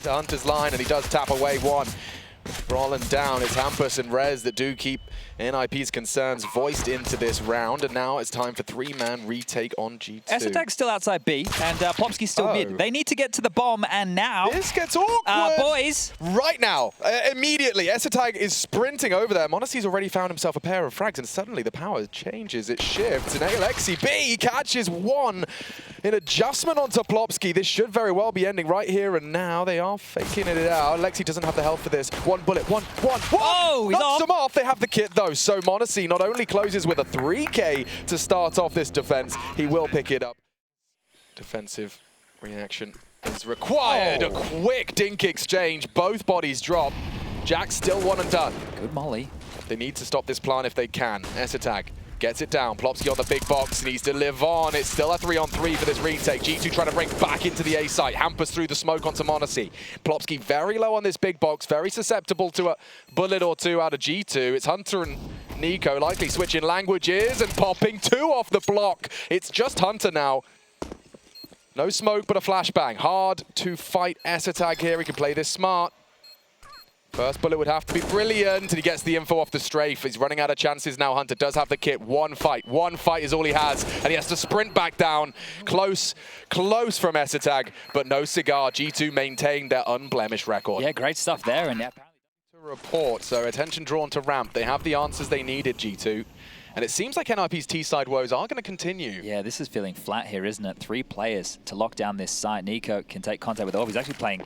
to Hunter's line, and he does tap away one. Rolling down, it's Hampus and Rez that do keep NIP's concerns voiced into this round, and now it's time for three-man retake on G2. Esatag's still outside B, and Plopsky's still mid. They need to get to the bomb, and now... This gets awkward! Boys! Right now, immediately, Esatag is sprinting over there. Monacy's already found himself a pair of frags, and suddenly the power changes, it shifts, and Alexi B catches one in adjustment onto Plopsky. This should very well be ending right here and now. They are faking it out. Alexi doesn't have the health for this. One bullet, one. Oh, he's knocks them off. They have the kit though. So Monacy not only closes with a 3K to start off this defense, he will pick it up. Defensive reaction is required. A quick dink exchange. Both bodies drop. Jack's still one and done. Good molly. They need to stop this plan if they can. Esatag gets it down. Plopsky on the big box, needs to live on. It's still a 3-on-3 for this retake. G2 trying to bring back into the A site. Hampus through the smoke onto Monacy. Plopsky very low on this big box, very susceptible to a bullet or two out of G2. It's Hunter and Nico likely switching languages and popping two off the block. It's just Hunter now. No smoke, but a flashbang. Hard to fight Esatag here. He can play this smart. First bullet would have to be brilliant, and he gets the info off the strafe. He's running out of chances now. Hunter does have the kit. One fight is all he has, and he has to sprint back down. Close from Esatag, but no cigar. G2 maintained their unblemished record. Yeah, great stuff there. And to report, so attention drawn to ramp. They have the answers they needed, G2. And it seems like NIP's T-side woes are going to continue. Yeah, this is feeling flat here, isn't it? 3 players to lock down this site. Nico can take contact with Orb. He's actually playing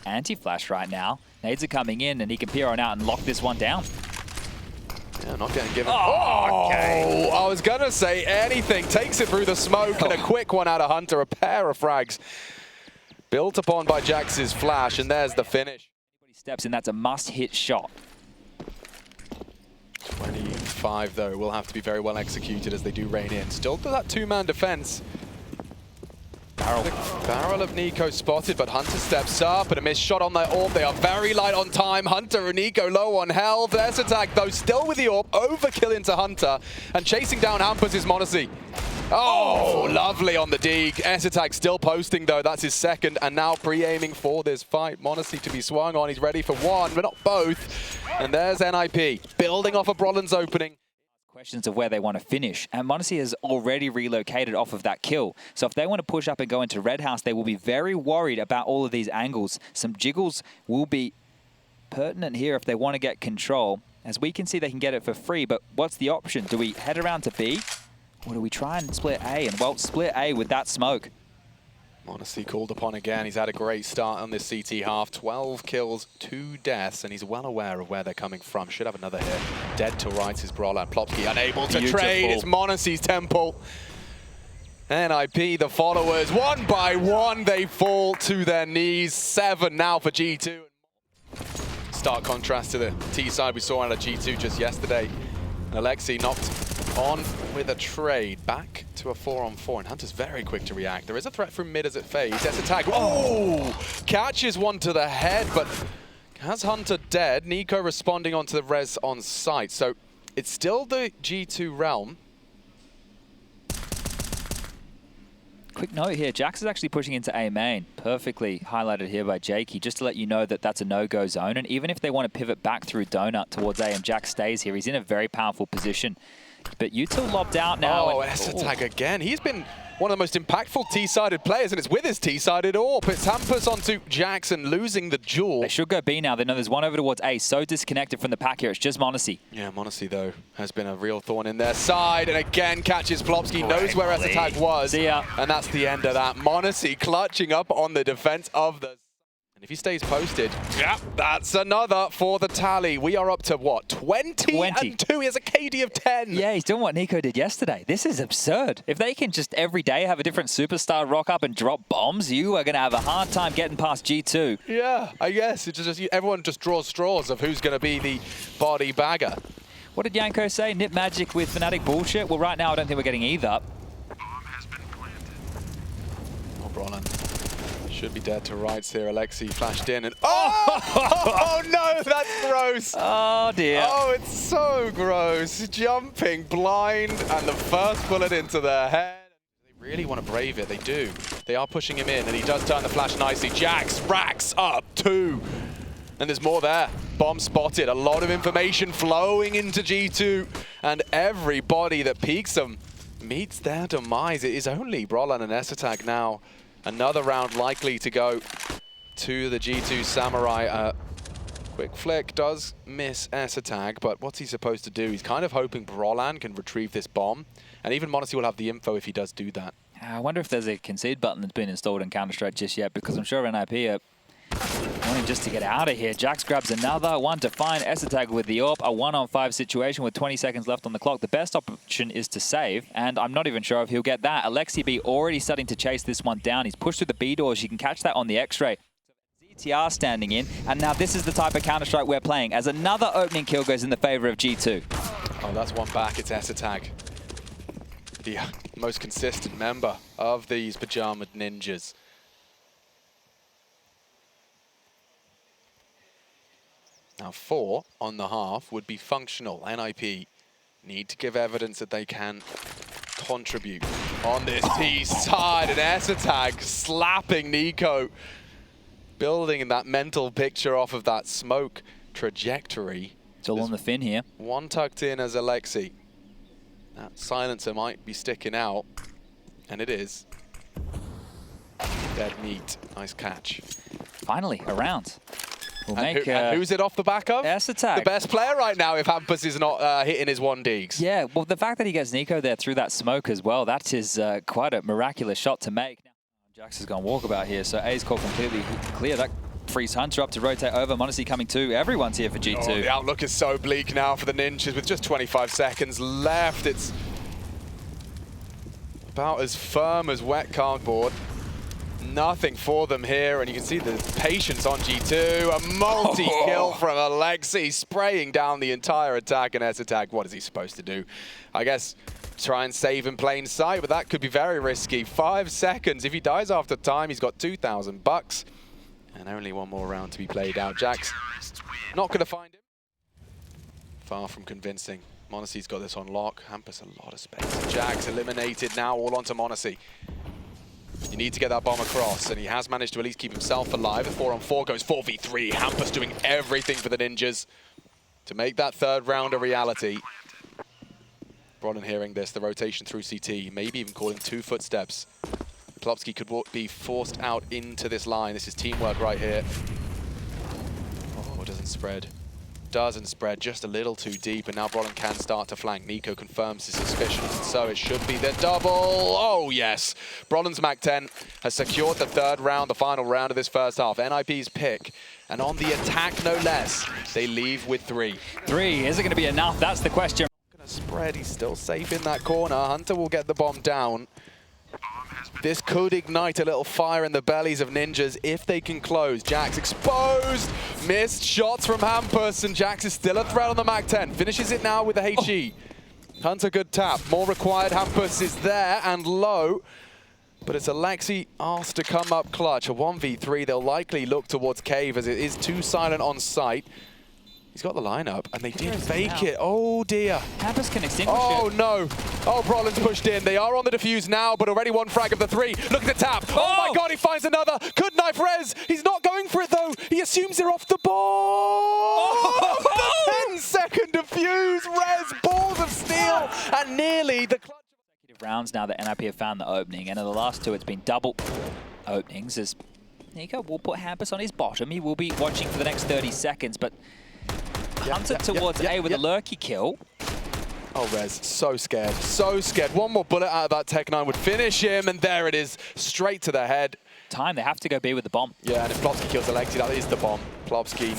anti-flash right now. Nades are coming in, and he can peer on out and lock this one down. Yeah, not getting given. Okay. I was going to say anything. Takes it through the smoke, and a quick one out of Hunter. A pair of frags built upon by Jax's flash, and there's the finish. He steps in, that's a must-hit shot. 25, though, will have to be very well executed as they do rain in. Still that two-man defense. Barrel of Nico spotted, but Hunter steps up and a missed shot on their orb. They are very light on time. Hunter and Nico low on health. Esatag, though, still with the orb. Overkill into Hunter. And chasing down Hampus is Monacy. Oh, lovely on the dig. Esatag still posting, though. That's his second. And now pre-aiming for this fight. Monacy to be swung on. He's ready for one, but not both. And there's NIP, building off of Brolland's opening. Questions of where they want to finish, and Monacy has already relocated off of that kill. So if they want to push up and go into Red House, they will be very worried about all of these angles. Some jiggles will be pertinent here if they want to get control. As we can see, they can get it for free, but what's the option? Do we head around to B, or do we try and split A? And well, split A with that smoke. Monacy called upon again. He's had a great start on this CT half. 12 kills, 2 deaths, and he's well aware of where they're coming from. Should have another hit. Dead to right is Brawler, and Plopsky unable to trade. It's Monacy's temple. NIP, the followers, one by one, they fall to their knees. 7 now for G2. Stark contrast to the T side we saw out of G2 just yesterday. And Alexi knocked on with a trade, back to a 4-on-4, and Hunter's very quick to react. There is a threat from mid as it fades. Esatag, catches one to the head, but has Hunter dead. Nico responding onto the res on site, so it's still the G2 realm. Quick note here, Jax is actually pushing into A main. Perfectly highlighted here by Jakey, just to let you know that that's a no-go zone. And even if they want to pivot back through Donut towards A and Jax stays here, he's in a very powerful position. But U2 lobbed out now. Oh, Esatag again. He's been one of the most impactful T-sided players, and it's with his T-sided orb. It's Hampus onto Jackson, losing the duel. They should go B now. They know there's one over towards A. So disconnected from the pack here. It's just Monacy. Yeah, Monacy, though, has been a real thorn in their side. And again, catches Plopsky, knows where Esatag was. See ya. And that's the end of that. Monacy clutching up on the defense of the... And if he stays posted, yeah, that's another for the tally. We are up to, what, 20 and 2? He has a KD of 10. Yeah, he's doing what Nico did yesterday. This is absurd. If they can just every day have a different superstar rock up and drop bombs, you are going to have a hard time getting past G2. Yeah, I guess. It's just everyone just draws straws of who's going to be the body bagger. What did Yanko say? Nip magic with Fnatic bullshit? Well, right now I don't think we're getting either. Oh, Brolland. Should be dead to rights here. Alexi flashed in and oh no, that's gross. Oh dear. Oh, it's so gross. Jumping blind and the first bullet into their head. They really want to brave it. They do. They are pushing him in, and he does turn the flash nicely. Jax racks up 2. And there's more there. Bomb spotted. A lot of information flowing into G2. And everybody that peeks them meets their demise. It is only Brollan and Esatag now. Another round likely to go to the G2 Samurai. Quick flick does miss Esatag, but what's he supposed to do? He's kind of hoping Brollan can retrieve this bomb. And even m0NESY will have the info if he does do that. I wonder if there's a concede button that's been installed in Counter-Strike just yet, because I'm sure NIP are wanting just to get out of here. Jax grabs another one to find Esatag with the AWP. A 1-on-5 situation with 20 seconds left on the clock. The best option is to save, and I'm not even sure if he'll get that. Alexi B already starting to chase this one down. He's pushed through the B doors. You can catch that on the X-ray. ZTR standing in, and now this is the type of Counter-Strike we're playing, as another opening kill goes in the favor of G2. Oh, that's one back. It's Esatag, the most consistent member of these Pajama Ninjas. Now 4 on the half would be functional. NIP need to give evidence that they can contribute on this T side, and Esatag slapping Nico, building that mental picture off of that smoke trajectory. It's all on the fin here. One tucked in as Alexi. That silencer might be sticking out, and it is. Dead meat. Nice catch. Finally, a round. We'll and make, and who's it off the back of? Esatag. The best player right now if Hampus is not hitting his 1-digs. Yeah, well, the fact that he gets Nico there through that smoke as well, that is quite a miraculous shot to make. Now, Jax has gone walkabout here, so A's call completely clear. That frees Hunter up to rotate over. m0NESY coming too. Everyone's here for G2. Oh, the outlook is so bleak now for the Ninjas with just 25 seconds left. It's about as firm as wet cardboard. Nothing for them here, and you can see the patience on G2. A multi-kill from Alexi, spraying down the entire attack, and Esatag, what is he supposed to do? I guess try and save in plain sight, but that could be very risky. 5 seconds. If he dies after time, he's got 2,000 bucks. And only one more round to be played out. Jax not going to find him. Far from convincing. m0NESY's got this on lock. Hampus a lot of space. Jax eliminated now, all onto m0NESY. You need to get that bomb across, and he has managed to at least keep himself alive. The 4-on-4 goes 4v3. Hampus doing everything for the Ninjas to make that third round a reality. Brollan hearing this, the rotation through CT, maybe even calling 2 footsteps. Plopsky could be forced out into this line. This is teamwork right here. Oh, doesn't spread. Doesn't spread, just a little too deep, and now Brollan can start to flank. Nico confirms his suspicions, and so it should be the double. Oh, yes. Brollan's MAC-10 has secured the third round, the final round of this first half. NIP's pick, and on the attack, no less, they leave with 3. 3, is it going to be enough? That's the question. Gonna spread, he's still safe in that corner. Hunter will get the bomb down. This could ignite a little fire in the bellies of Ninjas if they can close. Jax exposed, missed shots from Hampus, and Jax is still a threat on the MAC-10. Finishes it now with the HE. Hunter, good tap. More required. Hampus is there and low, but it's Alexi asked to come up clutch. A 1v3, they'll likely look towards Cave as it is too silent on site. He's got the lineup, and they did fake it. Oh, dear. Hampus can extinguish it. Oh, no. Oh, Brollan's pushed in. They are on the defuse now, but already one frag of the 3. Look at the tap. Oh, my God, he finds another. Could knife Rez. He's not going for it, though. He assumes they're off the ball. Oh, the 10-second defuse. Rez, balls of steel, and nearly the clutch. Rounds now that NIP have found the opening, and in the last 2, it's been double openings as Nico will put Hampus on his bottom. He will be watching for the next 30 seconds, but Hunter towards A with a lurky kill. Oh, Rez, so scared, so scared. One more bullet out of that Tech-9 would finish him, and there it is, straight to the head. They have to go B with the bomb. Yeah, and if Plopsky kills Alexi, that is the bomb. Plopsky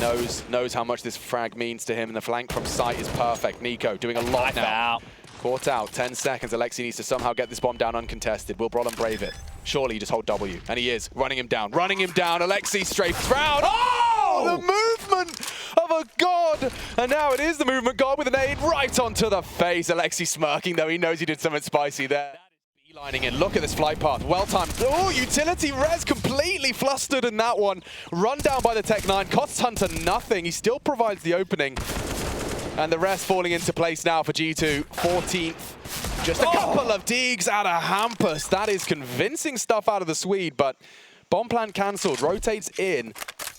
knows how much this frag means to him, and the flank from sight is perfect. Nico doing a lot now. Caught out, 10 seconds. Alexi needs to somehow get this bomb down uncontested. Will Brollan brave it? Surely you just hold W, and he is. Running him down. Alexi strafes round. Oh, the movement of a god! And now it is the movement god with an aid right onto the face. Alexi smirking, though he knows he did something spicy there. Lining in, look at this flight path, well timed. Oh, utility Rez completely flustered in that one. Run down by the Tech-9, costs Hunter nothing. He still provides the opening. And the rest falling into place now for G2. 14th Just a couple of digs out of Hampus. That is convincing stuff out of the Swede, but bomb plan cancelled. Rotates in.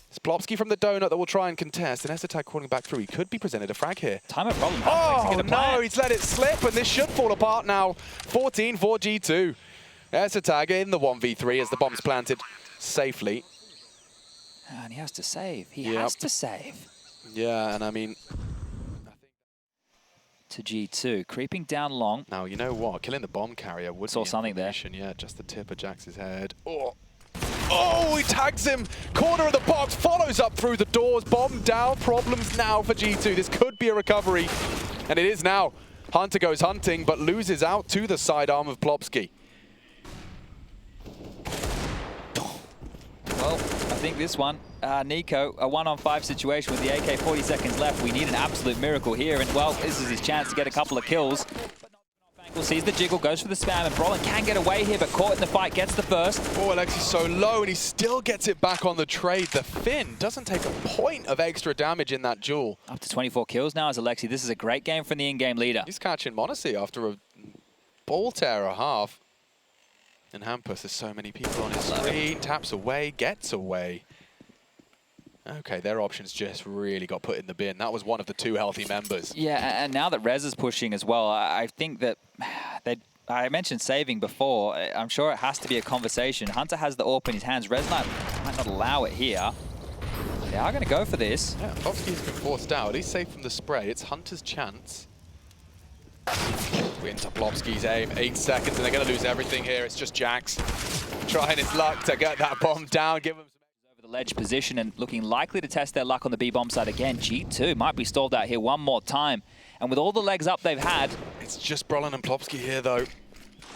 It's Plopsky from the donut that will try and contest. And ESSETAG calling back through. He could be presented a frag here. Time of problem. Oh, no, he's let it slip, and this should fall apart now. 14 for G2. ESSETAG in the 1v3 as the bomb's planted safely. And he has to save. He has to save. Yeah, and I mean... To G2, creeping down long. Now, you know what? Killing the bomb carrier would Saw be something there. Yeah, just the tip of Jax's head. Oh, he tags him. Corner of the box, follows up through the doors. Bomb down, problems now for G2. This could be a recovery, and it is now. Hunter goes hunting, but loses out to the sidearm of Plopsky. Well, I think this one, Nico, a 1-on-5 situation with the AK, 40 seconds left. We need an absolute miracle here, and well, this is his chance to get a couple of kills. But sees the jiggle, goes for the spam, and Brolin can get away here, but caught in the fight, gets the first. Oh, Alexi's so low, and he still gets it back on the trade. The Finn doesn't take a point of extra damage in that duel. Up to 24 kills now as Alexi. This is a great game from the in-game leader. He's catching Monacy after a ball terror half. And Hampus, there's so many people on his screen. Taps away, gets away. Okay, their options just really got put in the bin. That was one of the two healthy members. Yeah, and now that Rez is pushing as well, I think that I mentioned saving before. I'm sure it has to be a conversation. Hunter has the AWP in his hands. Rez might not allow it here. They are going to go for this. Yeah, Plopsky's been forced out. He's safe from the spray. It's Hunter's chance. Into Plopsky's aim, 8 seconds, and they're going to lose everything here. It's just Jax trying his luck to get that bomb down, give him some over the ledge position and looking likely to test their luck on the B-bomb side again. G2 might be stalled out here one more time, and with all the legs up they've had, it's just Brolin and Plopsky here though.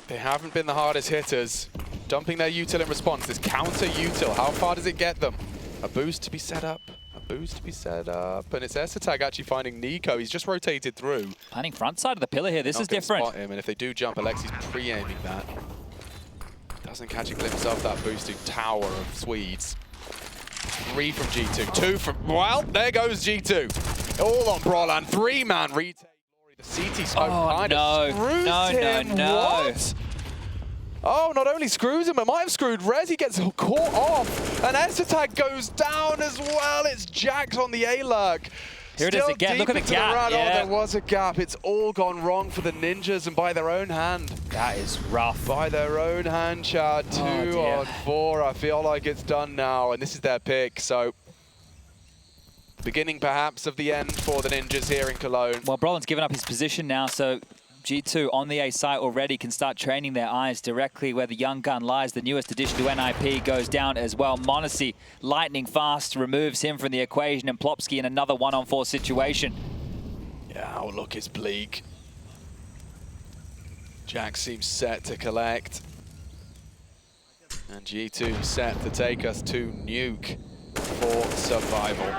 They haven't been the hardest hitters. Dumping their util in response. This counter util, how far does it get them? A boost to be set up. Boost to be set up, and it's ESSETAG actually finding Nico. He's just rotated through. Planning front side of the pillar here. This is different. Spot him, and if they do jump, Alexi's pre-aiming that. Doesn't catch a glimpse of that boosted tower of Swedes. 3 from G2, 2 from... Well, there goes G2. All on Brolin. 3-man retake. The CT smoke kind of screws him. What? Oh, not only screws him, it might have screwed Rez. He gets caught off, and ESSETAG goes down as well. It's Jax on the A-lurk. Here it is again. Look at the gap. Yeah. Oh, there was a gap. It's all gone wrong for the Ninjas, and by their own hand. That is rough. By their own hand, Chad. 2 on 4. I feel like it's done now, and this is their pick. So, beginning perhaps of the end for the Ninjas here in Cologne. Well, Brolin's given up his position now, so G2 on the A site already can start training their eyes directly where the young gun lies. The newest addition to NIP goes down as well. Monacy, lightning fast, removes him from the equation, and Plopsky in another 1-on-4 situation. Yeah, outlook is bleak. Jax seems set to collect. And G2 set to take us to nuke for survival.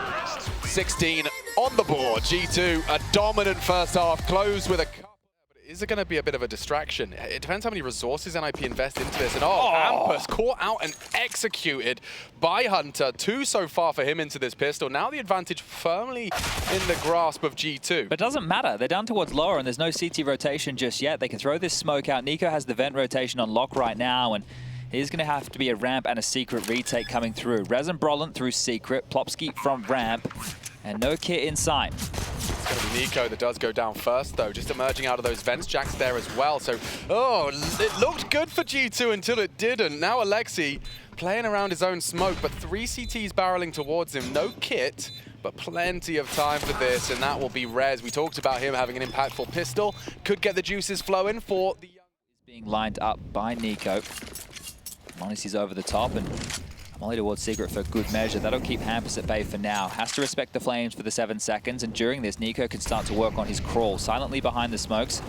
16 on the board. G2, a dominant first half, closed with a... Is it going to be a bit of a distraction? It depends how many resources NIP invest into this. And Hampus caught out and executed by Hunter. 2 so far for him into this pistol. Now the advantage firmly in the grasp of G2. But it doesn't matter. They're down towards lower and there's no CT rotation just yet. They can throw this smoke out. Nico has the vent rotation on lock right now, and he's going to have to be a ramp and a secret retake coming through. Rez and Brolin through secret. Plopsky from ramp. And no kit in sight. It's going to be Nico that does go down first, though, just emerging out of those vents. Jack's there as well, so... Oh, it looked good for G2 until it didn't. Now Alexi playing around his own smoke, but 3 CTs barreling towards him. No kit, but plenty of time for this, and that will be Rez. We talked about him having an impactful pistol. Could get the juices flowing for the... Being lined up by Nico. Monacy's over the top, and Molly towards secret for good measure. That'll keep Hampus at bay for now. Has to respect the flames for the 7 seconds, and during this, Nico can start to work on his crawl. Silently behind the smokes.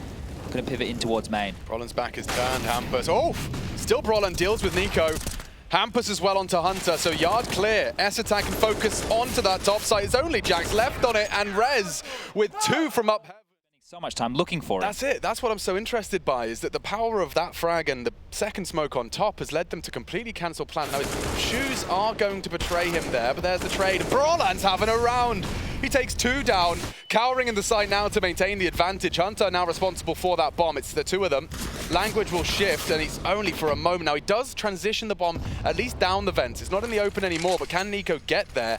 Going to pivot in towards main. Brolin's back is turned. Hampus. Oh! Still Brolin deals with Nico. Hampus as well onto Hunter, so yard clear. ESSETAG can focus onto that top side. It's only Jax left on it, and Rez with 2 from up heaven. So much time looking for it. That's it. That's what I'm so interested by, is that the power of that frag and the second smoke on top has led them to completely cancel plan. Now his shoes are going to betray him there, but there's the trade. Brolin's having a round. He takes 2 down, cowering in the side now to maintain the advantage. Hunter now responsible for that bomb. It's the 2 of them. Language will shift, and it's only for a moment. Now, he does transition the bomb at least down the vents. It's not in the open anymore, but can NiKo get there?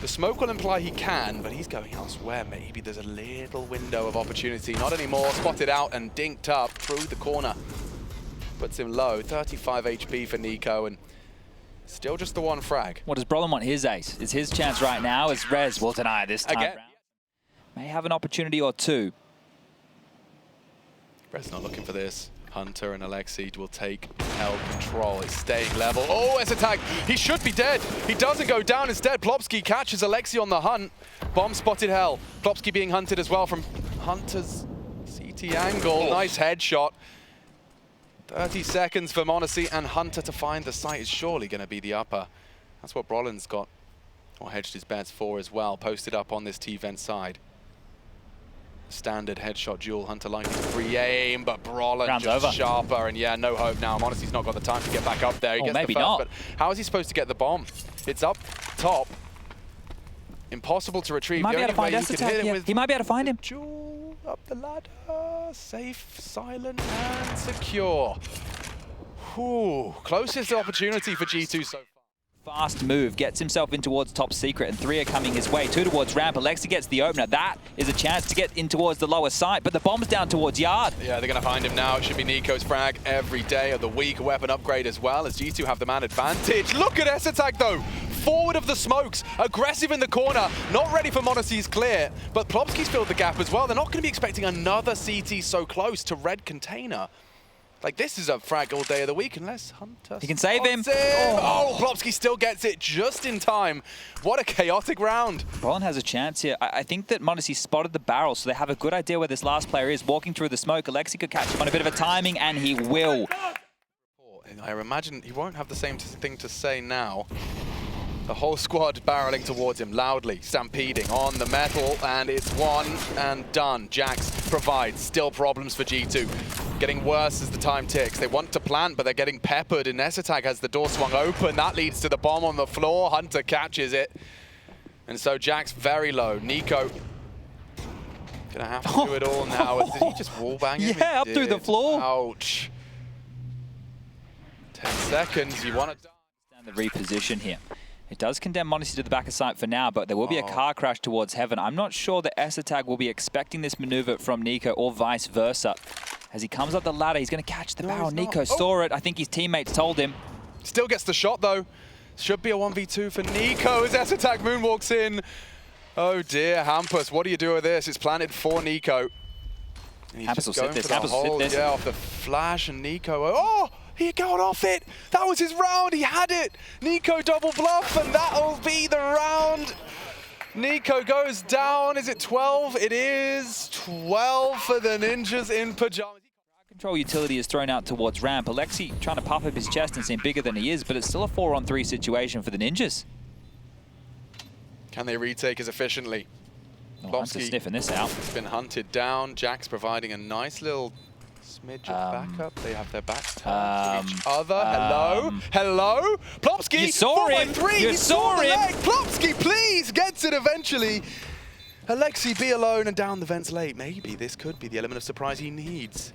The smoke will imply he can, but he's going elsewhere. Maybe there's a little window of opportunity. Not anymore. Spotted out and dinked up through the corner. Puts him low. 35 HP for NiKo, and still just the 1 frag. What does Brolin want? His ace. It's his chance right now as Rez will deny this time Again. round. May have an opportunity or 2. Rez not looking for this. Hunter and Alexi will take Hell control. It's staying level. Oh, S-Attack. He should be dead. He doesn't go down. Instead, Plopski catches Alexi on the hunt. Bomb spotted Hell. Plopski being hunted as well from Hunter's CT angle. Nice headshot. 30 seconds for m0NESY and Hunter to find the site is surely going to be the upper. That's what Brolin's got, or hedged his bets for as well. Posted up on this T-vent side. Standard headshot duel. Hunter likely to free aim, but Brolin Round's just over. Sharper, and yeah, no hope now. m0NESY's not got the time to get back up there. He gets maybe the first, not. but how is he supposed to get the bomb? It's up top. Impossible to retrieve. He might The be able to only find way you could hit S-Attack. him Yeah. with He might be able to find him. Jewel up the ladder. Safe, silent, and secure. Ooh, closest opportunity for G2 so far. Fast move, gets himself in towards top secret, and 3 are coming his way. 2 towards ramp. Alexi gets the opener. That is a chance to get in towards the lower side, but the bomb's down towards yard. Yeah, they're going to find him now. It should be NiKo's frag every day of the week. A weapon upgrade as well, as G2 have the man advantage. Look at S-Attack, though. Forward of the smokes, aggressive in the corner, not ready for m0NESY's clear, but Plopski's filled the gap as well. They're not going to be expecting another CT so close to red container. Like, this is a frag all day of the week, unless Hunter... He can save him. Oh, Plopski still gets it just in time. What a chaotic round. Brolin has a chance here. I think that m0NESY spotted the barrel, so they have a good idea where this last player is. Walking through the smoke, Alexi could catch him on a bit of a timing, and he will. I imagine he won't have the same thing to say now. The whole squad barreling towards him loudly, stampeding on the metal, and it's 1 and done. Jax provides, still problems for G2. Getting worse as the time ticks. They want to plant, but they're getting peppered, and S-Attack has the door swung open. That leads to the bomb on the floor. Hunter catches it. And so Jax very low. NiKo gonna have to do it all now. Did he just wallbang him? Yeah, up through the floor. Ouch. 10 seconds, you want to... The reposition here. It does condemn m0NESY to the back of sight for now, but there will be a car crash towards heaven. I'm not sure that S-Attack will be expecting this maneuver from NiKo or vice versa. As he comes up the ladder, he's going to catch the barrel. NiKo saw it. I think his teammates told him. Still gets the shot, though. Should be a 1v2 for NiKo as S-Attack moonwalks in. Oh, dear. Hampus, what do you do with this? It's planted for NiKo. And he's Hampus will just going sit this. for the Hampus will sit hold, this. yeah, off the flash, and NiKo... Oh! He got off it! That was his round! He had it! NiKo double bluff, and that'll be the round! NiKo goes down. Is it 12? It is 12 for the Ninjas in pajamas. Control utility is thrown out towards ramp. Alexi trying to puff up his chest and seem bigger than he is, but it's still a 4-on-3 situation for the Ninjas. Can they retake as efficiently? Hunter sniffing this out. It's been hunted down. Jax providing a nice little smidge of backup. They have their backs turned to each other. Hello? Hello? Plopski! You saw him! 4-by-3. You He saw the him! leg. Plopski, please! Gets it eventually. Alexi be alone and down the vents late. Maybe this could be the element of surprise he needs.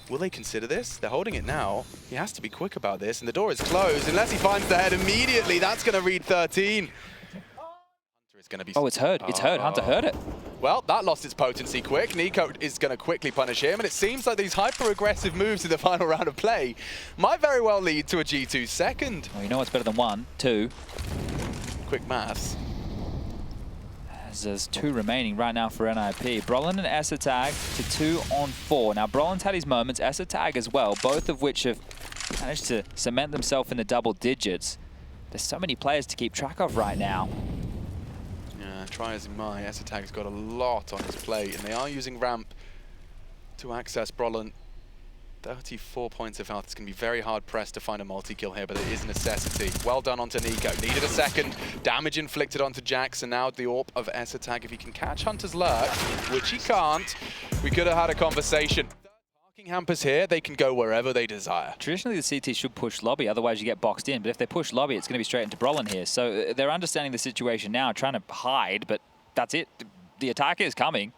Will they consider this? They're holding it now. He has to be quick about this, and the door is closed. Unless he finds the head immediately, that's going to read 13. Gonna be it's heard. It's heard. Hunter heard it. Well, that lost its potency quick. NiKo is going to quickly punish him, and it seems like these hyper-aggressive moves in the final round of play might very well lead to a G2 second. Well, you know what's better than 1, 2. Quick maths. As there's 2 remaining right now for NIP. Brolin and S-Attack to 2-on-4. Now, Brolin's had his moments, S-Attack as well, both of which have managed to cement themselves in the double digits. There's so many players to keep track of right now. Try as he might, S-Attack's got a lot on his plate, and they are using ramp to access Brolin. 34 points of health. It's going to be very hard pressed to find a multi-kill here, but it is a necessity. Well done onto NiKo. Needed a second. Damage inflicted onto Jax, and now the AWP of S-Attack. If he can catch Hunter's lurk, which he can't, we could have had a conversation. Parking Hampus here, they can go wherever they desire. Traditionally, the CT should push lobby, otherwise you get boxed in. But if they push lobby, it's going to be straight into Brolin here. So they're understanding the situation now, trying to hide, but that's it. The attacker is coming.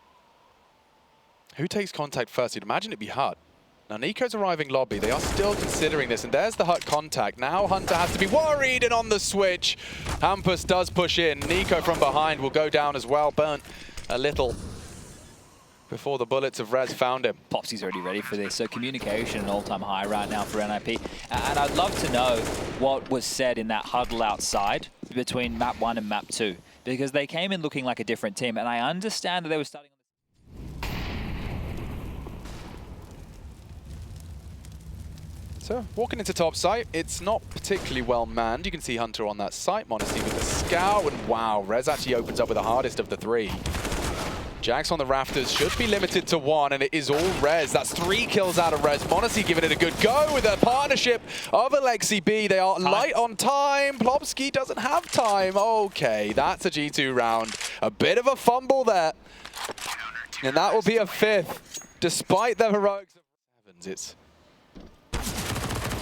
Who takes contact first? You'd imagine it'd be Hut. Now, Nico's arriving lobby. They are still considering this, and there's the Hut contact. Now Hunter has to be worried, and on the switch, Hampus does push in. Nico from behind will go down as well. Burnt a little before the bullets of Rez found him. Popsy's already ready for this, so communication an all-time high right now for NIP. And I'd love to know what was said in that huddle outside between map 1 and map 2, because they came in looking like a different team, and I understand that they were starting. So, walking into top site, it's not particularly well manned. You can see Hunter on that site, Monacy with the scout, and wow, Rez actually opens up with the hardest of the 3. Jax on the rafters should be limited to 1, and it is all Rez. That's 3 kills out of Rez. Monacy giving it a good go with a partnership of Alexi B. They are light on time. Plopsky doesn't have time. Okay, that's a G2 round. A bit of a fumble there. And that will be a 5th, despite the heroics of Evans. It's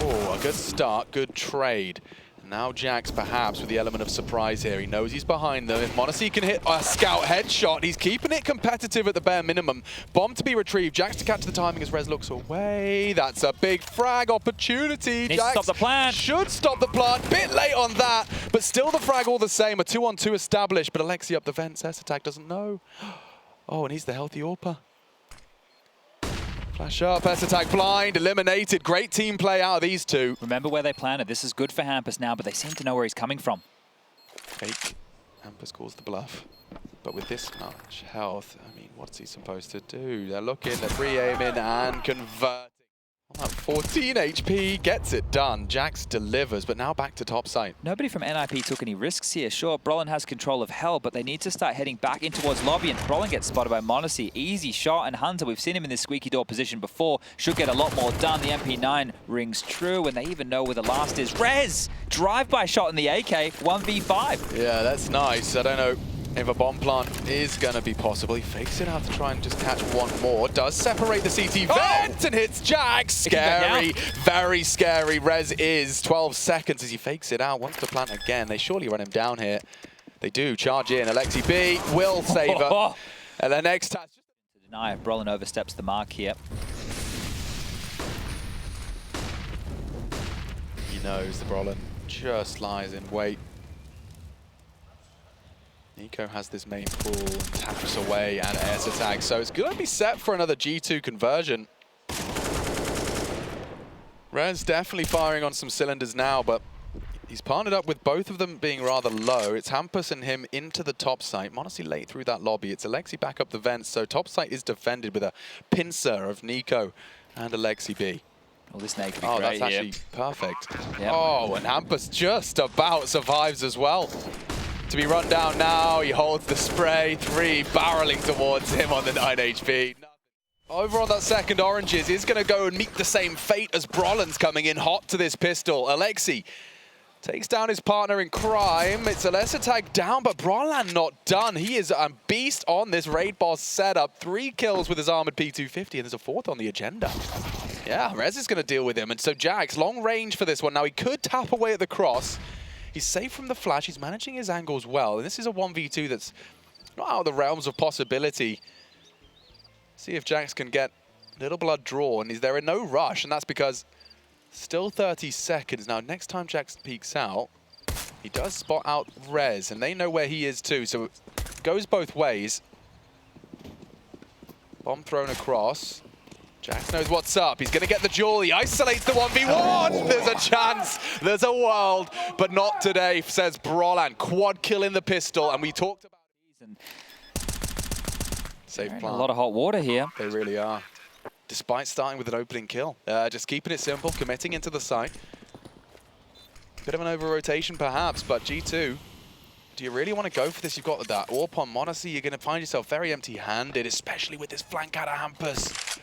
a good start, good trade. Now Jax perhaps with the element of surprise here. He knows he's behind them. If Monacy can hit a scout headshot, he's keeping it competitive at the bare minimum. Bomb to be retrieved. Jax to catch the timing as Rez looks away. That's a big frag opportunity. Needs Jax to stop the plant. should stop the plant. Bit late on that, but still the frag all the same. A 2-on-2 established, but Alexi up the vents. S-Attack doesn't know. Oh, and he's the healthy AWPer. Flash up, S-Attack blind, eliminated. Great team play out of these two. Remember where they planted. This is good for Hampus now, but they seem to know where he's coming from. Fake. Hampus calls the bluff. But with this much health, I mean, what's he supposed to do? They're looking, they're pre-aiming and converting. On that 14 HP, gets it done. Jax delivers, but now back to top site. Nobody from NIP took any risks here. Sure, Brolin has control of Hell, but they need to start heading back in towards lobby, and Brolin gets spotted by Monacy. Easy shot, and Hunter, we've seen him in this squeaky door position before, should get a lot more done. The MP9 rings true, and they even know where the last is. Rez! Drive-by shot in the AK, 1v5. Yeah, that's nice. I don't know if a bomb plant is going to be possible. He fakes it out to try and just catch one more. Does separate the CT vent and hits Jax. Scary, very scary. Rez is 12 seconds as he fakes it out. Wants to plant again. They surely run him down here. They do. Charge in. Alexi B will save her. And the next touch. To deny if Brolin oversteps the mark here. He knows the Brolin just lies in wait. Nico has this main pool and taps away and S-Attack, so it's going to be set for another G2 conversion. Rez definitely firing on some cylinders now, but he's partnered up with both of them being rather low. It's Hampus and him into the top site. Monacy late through that lobby. It's Alexi back up the vents, so top site is defended with a pincer of Nico and Alexi B. Well, this nade could be great. that's actually perfect. Yep. Oh, and Hampus just about survives as well. To be run down now, he holds the spray, 3 barreling towards him on the 9 HP. Over on that second Oranges is going to go and meet the same fate as Brolin's coming in hot to this pistol. Alexi takes down his partner in crime. It's a lesser tag down, but Brolin not done. He is a beast on this raid boss setup. 3 kills with his armored P250, and there's a 4th on the agenda. Yeah, Rez is going to deal with him, and so Jax, long range for this one. Now he could tap away at the cross. He's safe from the flash. He's managing his angles well. And this is a 1v2 that's not out of the realms of possibility. See if Jax can get little blood drawn. They're in no rush, and that's because still 30 seconds. Now, next time Jax peeks out, he does spot out Rez, and they know where he is too. So it goes both ways. Bomb thrown across. Jax knows what's up. He's going to get the duel. He isolates the 1v1. There's a chance. There's a world. But not today, says Brolin. Quad kill in the pistol. And we talked about it. Safe plant. A lot of hot water here. They really are. Despite starting with an opening kill. Just keeping it simple, committing into the site. Bit of an over-rotation perhaps, but G2, do you really want to go for this? You've got that AWP on Monacy. You're going to find yourself very empty-handed, especially with this flank out of Hampus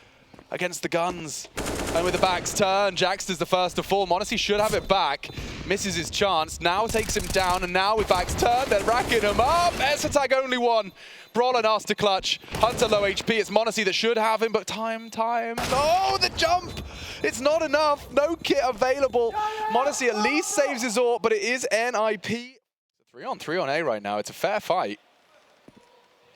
against the guns. And with the backs turned, Jax does the first to fall. Monacy should have it back. Misses his chance. Now takes him down, and now with backs turned, they're racking him up. S-Attack only one. Brolin asked to clutch. Hunter low HP. It's Monacy that should have him, but time. Oh, the jump! It's not enough. No kit available. Monacy at least saves his AWP, but it is NIP. 3-on-3 on A right now. It's a fair fight.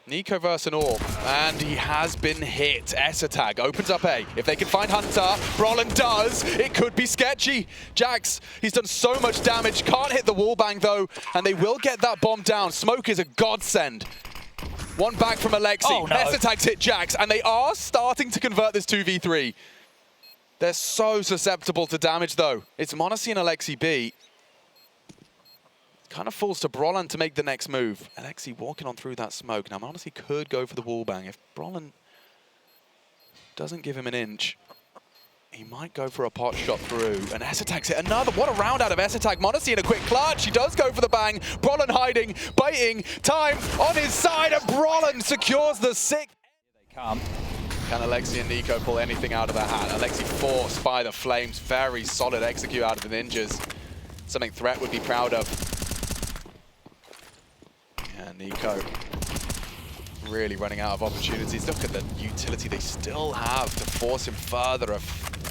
Nico versus an orb, and he has been hit. Essetag opens up A. If they can find Hunter, Brolin does. It could be sketchy. Jax, he's done so much damage. Can't hit the wallbang though, and they will get that bomb down. Smoke is a godsend. One back from Alexi. Oh, no. Essetag's hit Jax, and they are starting to convert this 2v3. They're so susceptible to damage though. It's m0NESY and Alexi B. Kind of falls to Brolin to make the next move. Alexi walking on through that smoke. Now, m0NESY could go for the wallbang. If Brolin doesn't give him an inch, he might go for a pot shot through. And Essetag's hit another. What a round out of Essetag. m0NESY in a quick clutch. He does go for the bang. Brolin hiding, baiting, time on his side, and Brolin secures the 6th. Here they come. Can Alexi and Nico pull anything out of the hat? Alexi forced by the flames. Very solid execute out of the ninjas. Something Threat would be proud of. And Nico really running out of opportunities. Look at the utility they still have to force him further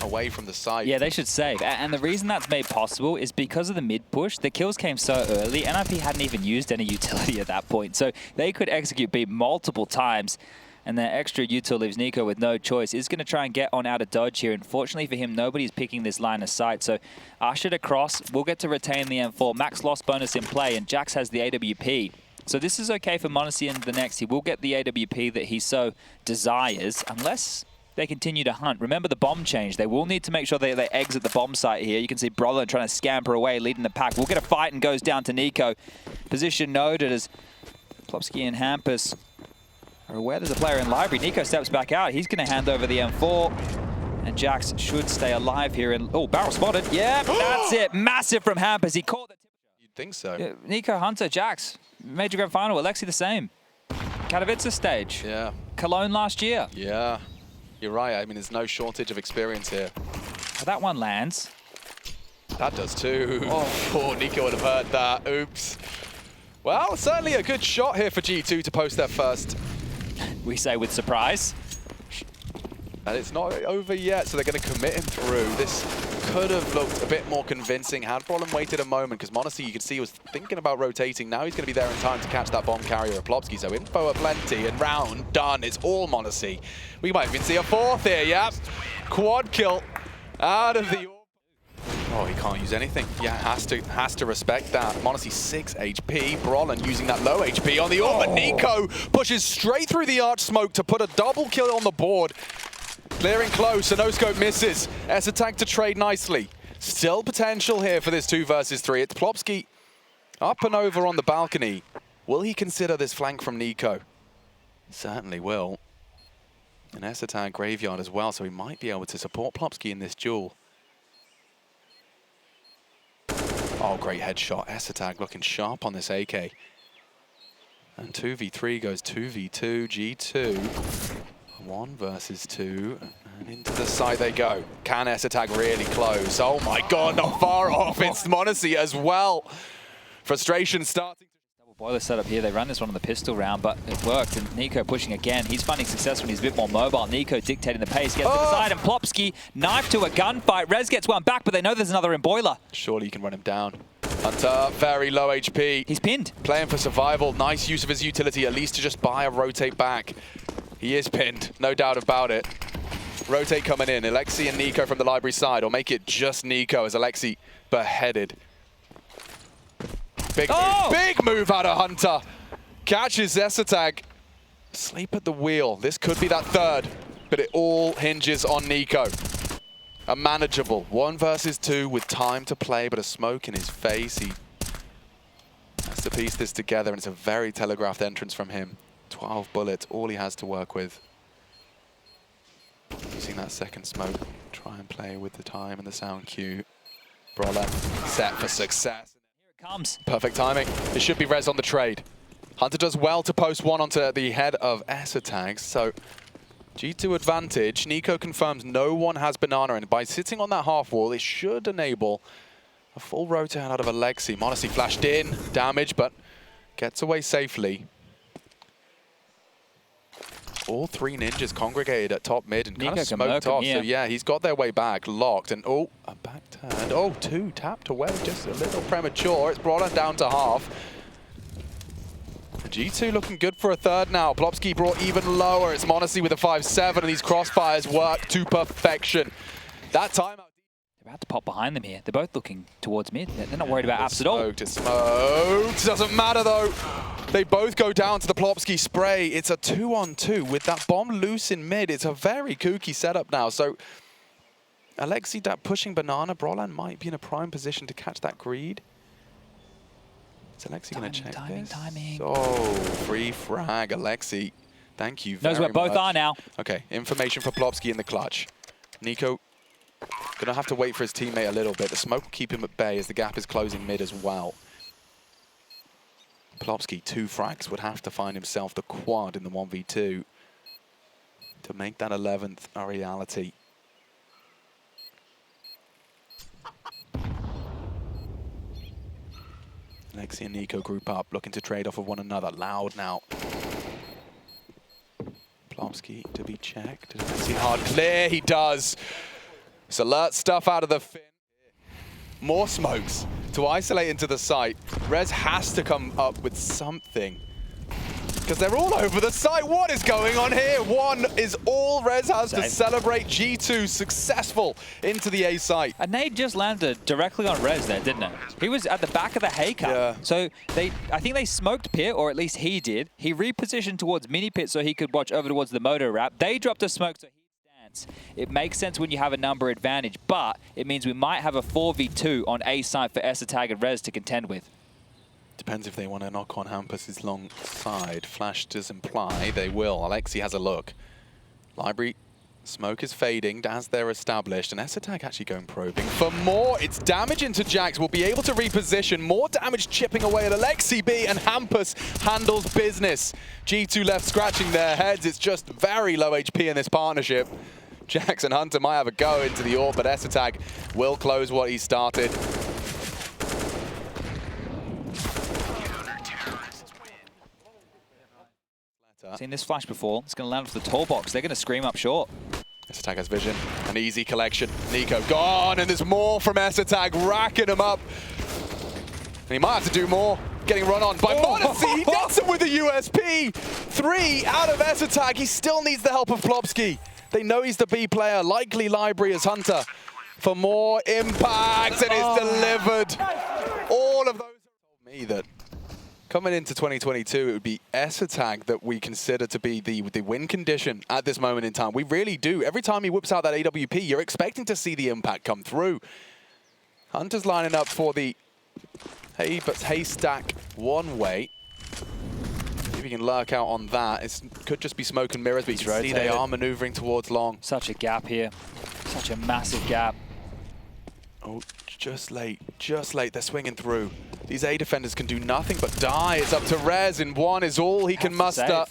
away from the site. Yeah, they should save. And the reason that's made possible is because of the mid push. The kills came so early. NIP hadn't even used any utility at that point. So they could execute B multiple times. And their extra util leaves Nico with no choice. He's going to try and get on out of dodge here. Unfortunately for him, nobody's picking this line of sight. So ushered across, we'll get to retain the M4. Max loss bonus in play, and Jax has the AWP. So this is okay for m0NESY in the next. He will get the AWP that he so desires, unless they continue to hunt. Remember the bomb change. They will need to make sure they exit the bomb site here. You can see Brolin trying to scamper away, leading the pack. We'll get a fight and goes down to Nico. Position noted as Plopsky and Hampus are aware there's a player in library. Nico steps back out. He's going to hand over the M4. And Jax should stay alive here. And oh, barrel spotted. Yeah, that's it. Massive from Hampus. He caught the... You'd think so. Yeah, Nico, Hunter, Jax. Major Grand Final. Alexi the same. Katowice stage. Yeah. Cologne last year. Yeah. You're right. I mean, there's no shortage of experience here. Well, that one lands. That does too. Oh, Nico would have heard that. Oops. Well, certainly a good shot here for G2 to post their first. We say with surprise. And it's not over yet, so they're going to commit him through. This could have looked a bit more convincing had Brolin waited a moment, because m0NESY, you can see, was thinking about rotating. Now he's going to be there in time to catch that bomb carrier of Plopsky. So info aplenty, and round done. It's all m0NESY. We might even see a fourth here, yeah. Quad kill out of the... Oh, he can't use anything. Yeah, has to respect that. m0NESY 6 HP. Brolin using that low HP on the orb, but Nico pushes straight through the arch smoke to put a double kill on the board. Clearing close, a no-scope misses. Essetag to trade nicely. Still potential here for this 2 versus 3. It's Plopsky up and over on the balcony. Will he consider this flank from Nico? Certainly will. And Essetag graveyard as well, so he might be able to support Plopsky in this duel. Oh, great headshot. Essetag looking sharp on this AK. And 2v3 goes 2v2, G2. 1 versus 2, and into the side they go. Can Essetag really close? Oh my god, not far off. It's m0NESY as well. Frustration starting. Double boiler setup here. They ran this one on the pistol round, but it worked. And Nico pushing again. He's finding success when he's a bit more mobile. Nico dictating the pace, gets to the side, and Plopsky knife to a gunfight. Rez gets one back, but they know there's another in boiler. Surely you can run him down. Hunter, very low HP. He's pinned. Playing for survival. Nice use of his utility, at least to just buy a rotate back. He is pinned, no doubt about it. Rotate coming in. Alexi and Nico from the library side, or make it just Nico as Alexi beheaded. Big move out of Hunter. Catches Essetag. Sleep at the wheel. This could be that third, but it all hinges on Nico. A manageable 1 versus 2 with time to play, but a smoke in his face. He has to piece this together, and it's a very telegraphed entrance from him. 12 bullets, all he has to work with. Using that second smoke, try and play with the time and the sound cue. Brolin set for success. Here it comes. Perfect timing. It should be res on the trade. Hunter does well to post one onto the head of Essetag, so G2 advantage. Nico confirms no one has banana, and by sitting on that half wall, it should enable a full rotate out of Alexi. m0NESY flashed in, damage, but gets away safely. All 3 ninjas congregated at top mid and kind of smoked off. So yeah, he's got their way back, locked, and oh, a back turn. Oh, 2 tapped away, just a little premature. It's brought him down to half. G2 looking good for a third now. Plopski brought even lower. It's m0NESY with a 5-7, and these crossfires work to perfection. That timeout. They're about to pop behind them here. They're both looking towards mid. They're not worried about apps at all. It's smoked. Doesn't matter though. They both go down to the Plopski spray. It's a 2-on-2 with that bomb loose in mid. It's a very kooky setup now. So Alexi pushing banana. Brolan might be in a prime position to catch that greed. Is Alexi going to check this? Timing. Oh, free frag, Alexi. Thank you very much. Knows where both are now. Okay, information for Plopski in the clutch. Nico going to have to wait for his teammate a little bit. The smoke will keep him at bay as the gap is closing mid as well. Plopski, 2 frags, would have to find himself the quad in the 1v2 to make that 11th a reality. Alexi and Nico group up, looking to trade off of one another. Loud now. Plopski to be checked. Does Alexi hard clear? He does. It's alert stuff out of the fin. More smokes to isolate into the site. Rez has to come up with something, because they're all over the site. What is going on here? One is all Rez has to celebrate. G2 successful into the A site. A nade just landed directly on Rez there, didn't it? He was at the back of the hay cup. Yeah. So I think they smoked pit, or at least he did. He repositioned towards mini pit so he could watch over towards the moto wrap. They dropped a smoke so he stands. It makes sense when you have a number advantage, but it means we might have a 4v2 on A site for Esatag and Rez to contend with. Depends if they want to knock on Hampus's long side. Flash does imply they will. Alexi has a look. Library, smoke is fading as they're established, and Esatag actually going probing for more. It's damage into Jax. Will be able to reposition. More damage chipping away at Alexi B, and Hampus handles business. G2 left scratching their heads. It's just very low HP in this partnership. Jax and Hunter might have a go into the AWP, but Esatag will close what he started. Seen this flash before. It's going to land off the tall box. They're going to scream up short. Esatag has vision. An easy collection. Nico gone, and there's more from Esatag, racking him up. And he might have to do more. Getting run on by m0NESY. He gets him with a USP. 3 out of Esatag. He still needs the help of Plopski. They know he's the B player. Likely Library as Hunter for more impact, and it's delivered. All of those told me that coming into 2022, it would be Esatag that we consider to be the win condition at this moment in time. We really do. Every time he whips out that AWP, you're expecting to see the impact come through. Hunter's lining up for the haystack one way. If he can lurk out on that, it could just be smoke and mirrors, but you can see they are maneuvering towards long. Such a gap here. Such a massive gap. Oh, just late, just late. They're swinging through. These A defenders can do nothing but die. It's up to Rez, and one is all he can muster.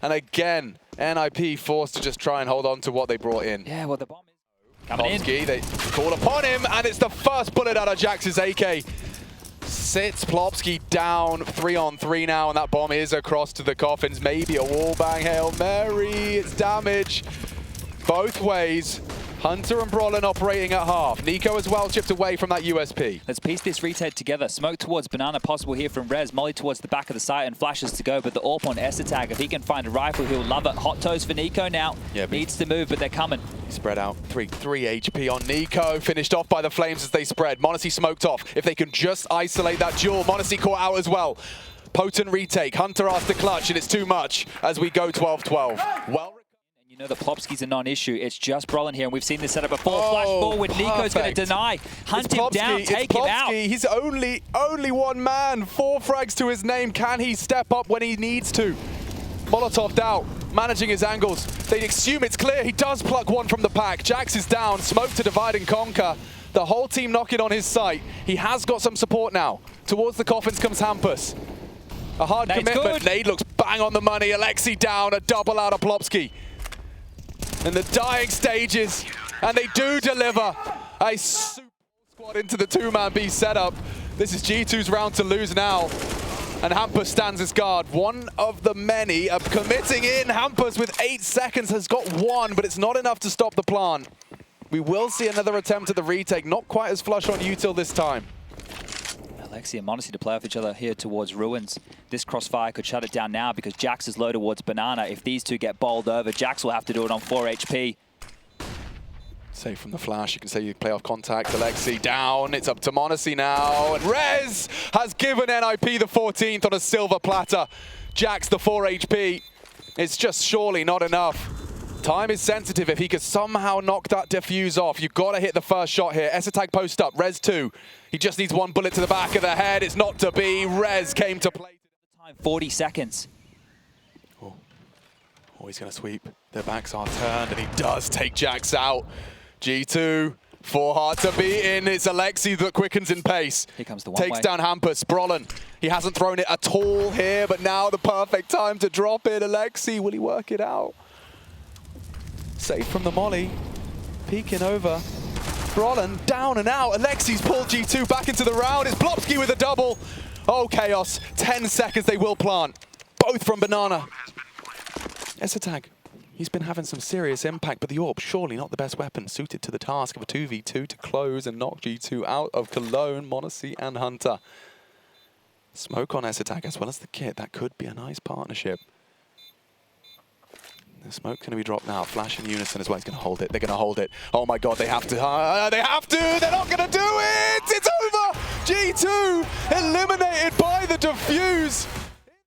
And again, NIP forced to just try and hold on to what they brought in. Yeah, well, the bomb is coming in. They call upon him, and it's the first bullet out of Jax's AK. Sits Plopski down, 3-on-3 now, and that bomb is across to the coffins. Maybe a wallbang Hail Mary. It's damage both ways. Hunter and Brolan operating at half. Nico as well chipped away from that USP. Let's piece this retake together. Smoke towards banana possible here from Rez. Molly towards the back of the site and flashes to go, but the AWP on Esatag, if he can find a rifle, he'll love it. Hot toes for Nico now. Yeah, needs to move, but they're coming. Spread out. 3 HP on Nico. Finished off by the flames as they spread. m0NESY smoked off. If they can just isolate that duel, m0NESY caught out as well. Potent retake. Hunter asked to clutch, and it's too much as we go 12-12. Well, you know that Plopski's a non-issue. It's just Brolan here, and we've seen this setup before. Flash forward, Nico's going to deny. Hunt him down, take him out. He's only one man. 4 frags to his name. Can he step up when he needs to? Molotov'd out, managing his angles. They assume it's clear. He does pluck one from the pack. Jax is down. Smoke to divide and conquer. The whole team knocking on his site. He has got some support now. Towards the coffins comes Hampus. A hard commitment. Nade looks bang on the money. Alexi down. A double out of Plopski. In the dying stages, and they do deliver a super squad into the 2-man B setup. This is G2's round to lose now, and Hampus stands his guard. One of the many committing in. Hampus with 8 seconds has got one, but it's not enough to stop the plan. We will see another attempt at the retake, not quite as flush on util this time. Alexi and Monacy to play off each other here towards Ruins. This crossfire could shut it down now because Jax is low towards Banana. If these two get bowled over, Jax will have to do it on 4 HP. Safe from the flash, you can say you play off contact. Alexi down, it's up to Monacy now. And Rez has given NIP the 14th on a silver platter. Jax the 4 HP. It's just surely not enough. Time is sensitive. If he could somehow knock that defuse off, you've got to hit the first shot here. ESSETAG post up, Rez 2. He just needs one bullet to the back of the head. It's not to be. Rez came to play. Time 40 seconds. Oh, he's going to sweep. Their backs are turned, and he does take Jax out. G2, 4 hard to beat in. It's Alexi that quickens in pace. Here comes the one Takes down Hampus. Brolin, he hasn't thrown it at all here, but now the perfect time to drop it. Alexi, will he work it out? Safe from the molly. Peeking over. Brolin down and out. Alexi's pulled G2 back into the round. It's Plopsky with a double. Oh, chaos. 10 seconds they will plant. Both from Banana. ESSETAG. He's been having some serious impact, but the AWP, surely not the best weapon suited to the task of a 2v2 to close and knock G2 out of Cologne, Monacy and Hunter. Smoke on ESSETAG as well as the kit. That could be a nice partnership. The smoke's going to be dropped now. Flash in unison as well. He's going to hold it. They're going to hold it. Oh my god, they have to. They have to! They're not going to do it! It's over! G2 eliminated by the defuse!